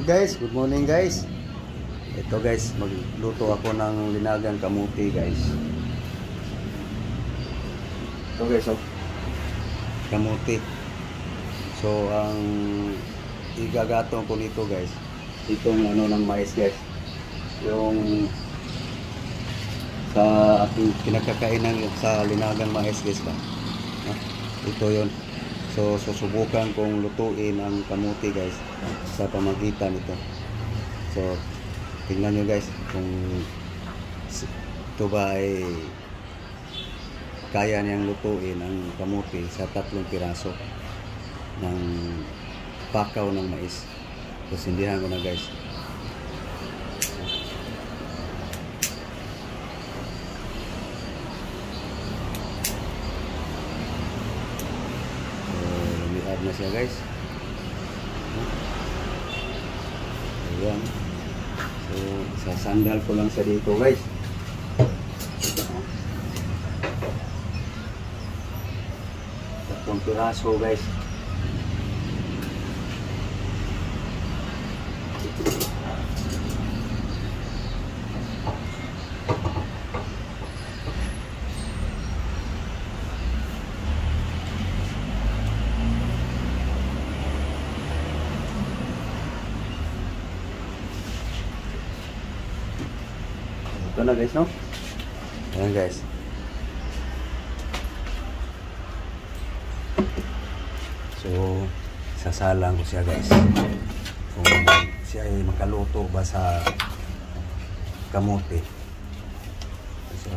Hey guys, good morning guys. Ito guys, magluto ako ng linagang kamuti guys. Ito guys, oh. Kamuti. So ang igagatong ko nito guys, itong ano ng mais guys. Yung sa aking kinakakainan sa linagang mais guys ba. Ito yon. So susubukan kong lutuin ang kamuti guys sa pamagitan ito. So tingnan nyo guys kung ito ba ay kaya niyang lutuin ang kamuti sa 3 piraso ng pakaw ng mais. So sindihan ko na guys. Na siya guys. Ayan. So sasandal ko lang sa dito guys. Tatlong piraso guys. Ito na guys, no? Ayan guys. So sasalang ko siya guys kung siya ay makaluto ba sa kamote. So,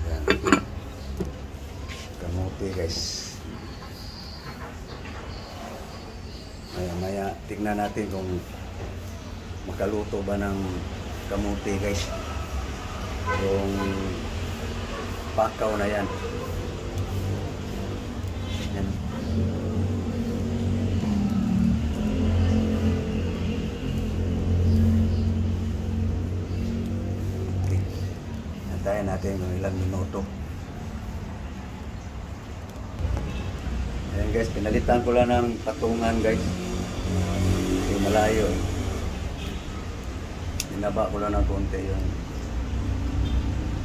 ayan. Kamote guys. Maya tignan natin kung makaluto ba ng kamuti guys yung pakaw na yan. Yan. Okay. Antayin natin kung ilang minuto. Ayan guys, pinalitan ko lang ng patungan guys. Kasi malayo eh. Binaba ko lang ng konti yung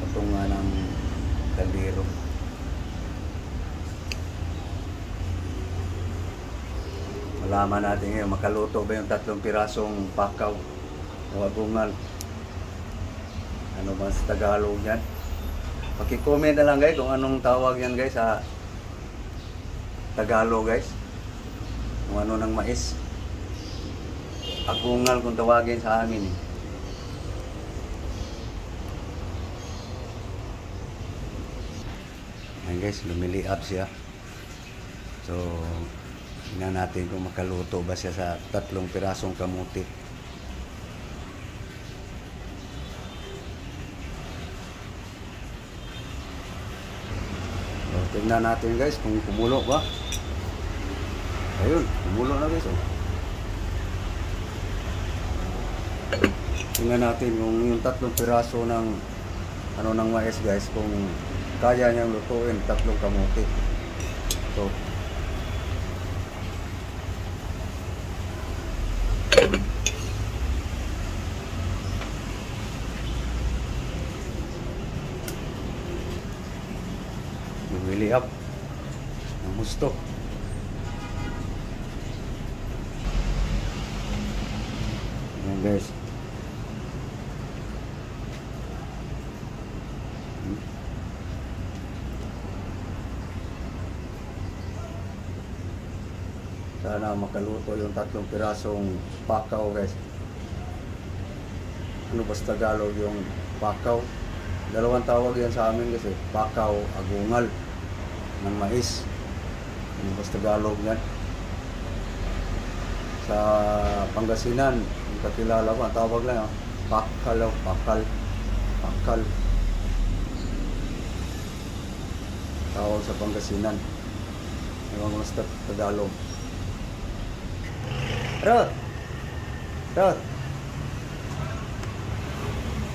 patungan ng kaldero. Malaman natin ngayon, makaluto ba yung 3 pirasong pakaw o agungal. Ano ba sa Tagalog yan? Paki-comment na lang guys kung anong tawag yan guys sa Tagalog guys. Kung ano ng mais. Agungal kung tawagin sa amin eh. Ayan guys, lumiliap siya. So tingnan natin kung makaluto ba siya sa 3 pirasong kamuti. So tingnan natin guys kung kumulo ba. Ayun, kumulo na guys oh. Tingnan natin kung yung 3 piraso ng ano ng mais guys kung kaya niyang lutuin 3 kamuti. So bumili up ang gusto. Ayan guys. Sana makaluto yung 3 pirasong pakaw guys. Ano ba sa Tagalog yung pakaw? Dalawang tawag yan sa amin kasi pakaw, agungal ng mais. Ano ba sa Tagalog yan? Sa Pangasinan, yung kakilala ko, ang tawag lang pakal, pakal, pakal. Tawag sa Pangasinan. Ewan ko sa Tagalog. Rod! Rod!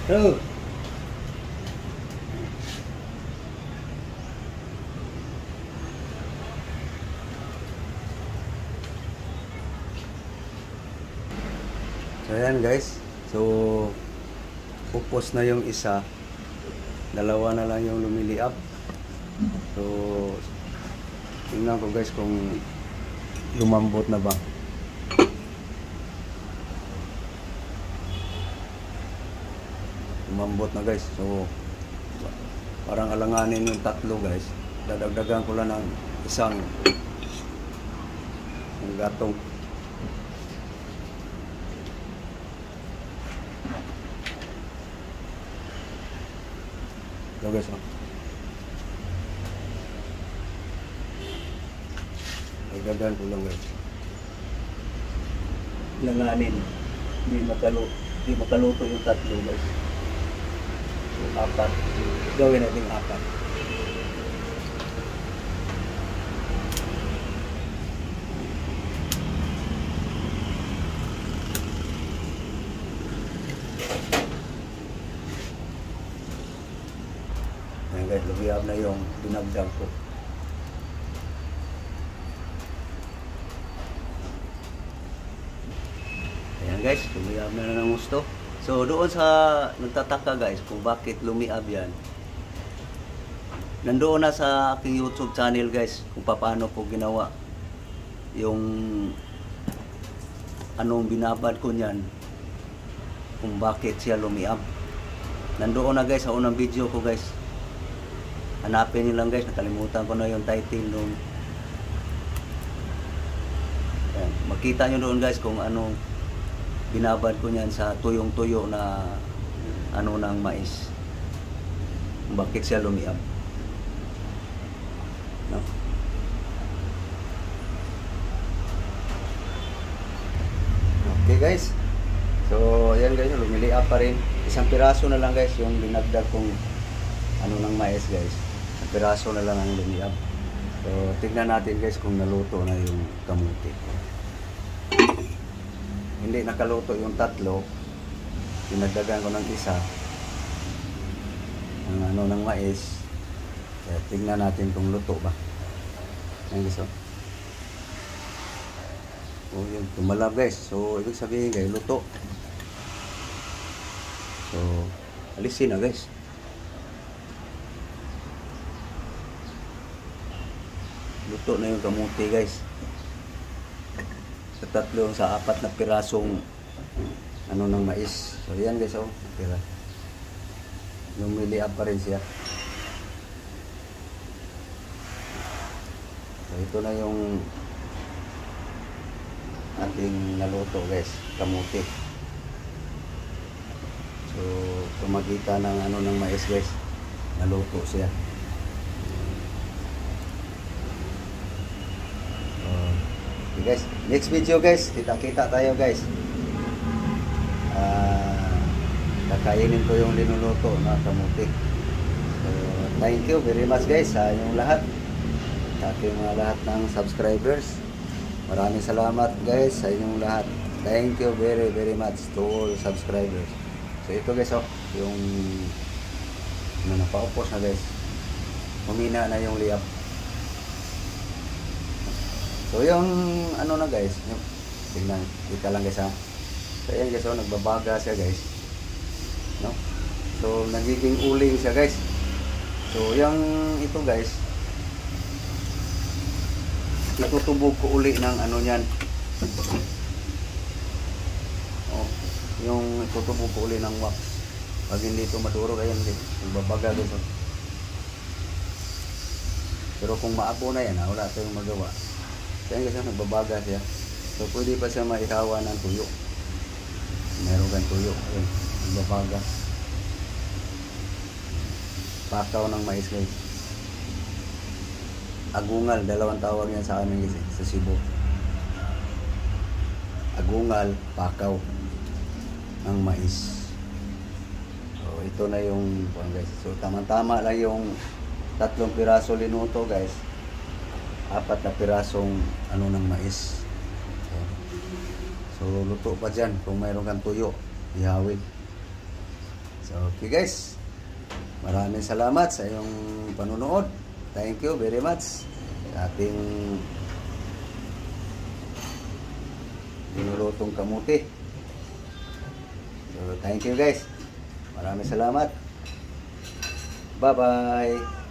Rod! Ayan guys. So, upos na yung isa. Dalawa na lang yung lumiliap. So, tingnan ko guys kung lumambot na ba. Lumambot na guys. So, parang alanganin yung tatlo guys. Dadagdagan ko lang ng isang gatong. Ito guys, dagdagan ko lang guys. Langanin. Hindi makaluto yung tatlo guys. So, 4. Gawin natin 4. Ayan guys, lumiyab na yung dinagdag ko. Ayan guys, lumiyab na ng gusto. So doon sa nagtataka guys kung bakit lumiab yan, nandoon na sa aking YouTube channel guys kung paano ko ginawa yung anong binabad ko niyan, kung bakit siya lumiab. Nandoon na guys sa unang video ko guys. Hanapin niyo lang guys, nakalimutan ko na yung title nung. Ayan, makita nyo doon guys kung anong binabad ko niyan sa tuyong-tuyo na ano ng mais. Kung bakit siya lumiab. No? Okay guys. So, ayan guys, lumiliab pa rin. Isang piraso na lang guys yung dinagdag kong ano ng mais guys. Piraso na lang ang lumiab. So, tignan natin guys kung naluto na yung kamuti. Hindi nakaluto yung tatlo. Dinagdagan ko ng isa. Ang ano ng mais. Kaya tignan natin kung luto ba. Ayan guys. Oh, yun. Tumalab guys. So, ibig sabihin guys, luto. So, alisin na guys. Luto na yung kamuti guys. Sa 3 sa 4 na pirasong ano ng mais. So yan guys, oh, tira. Lumiliab pa rin siya. So ito na yung ating naluto guys, kamuti. So tumagitan ng ano ng mais guys, naluto siya. Okay guys, next video guys, kita-kita tayo guys. Kakainin ko yung linuluto na kamuti. So, thank you very much guys sa inyong lahat, sa ating mga lahat ng subscribers. Maraming salamat guys sa inyong lahat. Thank you very much to all subscribers. So ito guys, oh, yung napaupos na guys, humina na yung liab. So yung ano na guys, tingnan, kita lang guys ha. So ayan guys, oh, nagbabaga siya guys. No? So nagiging uling siya guys. So yung ito guys, itutubog ko uli ng ano niyan. Oh, yung itutubog ko uli ng wax. Pag hindi ito maduro, ayan guys, nagbabaga guys. Oh. Pero kung maabo na yan, wala tayong magawa. Kaya kasi nagbabaga siya. So pwede pa siya maihawa ng tuyo. Meron kang tuyo. Ayun, nagbabaga. Pakaw ng mais guys. Agungal, dalawang tawag yan sa amin guys, sa Cebu. Agungal, pakaw ng mais. So ito na yung guys. So tama-tama lang yung 3 piraso linuto guys. 4 na pirasong ano ng mais. So luto pa dyan kung mayroon kang tuyo, ihawig. So okay guys, maraming salamat sa iyong panunood. Thank you very much sa ating linulutong kamuti. Thank you guys. Maraming salamat. Bye-bye.